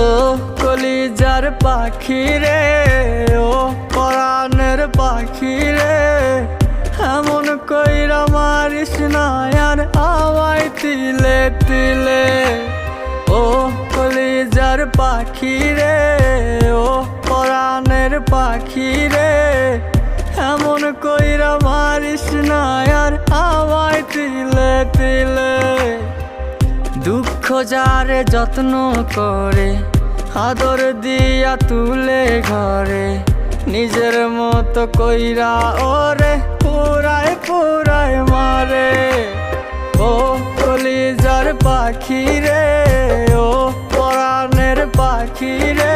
ও কলিজার পাখি রে, ও পরাণের পাখি রে, এমন কইরা মারিস না আর আমায় তিলে তিলে। ও কলিজার পাখি রে, ও পরাণের পাখি রে, এমন কইরা মারিস না আর আমায় তিলে তিলে। দুঃখ যারে যত্ন করে, আদর দিয়া তুলে ঘরে, নিজের মতো কইরা ওরে পুরায় পুরায় মারে। ও কলিজার পাখি রে, ও পরাণের পাখি রে,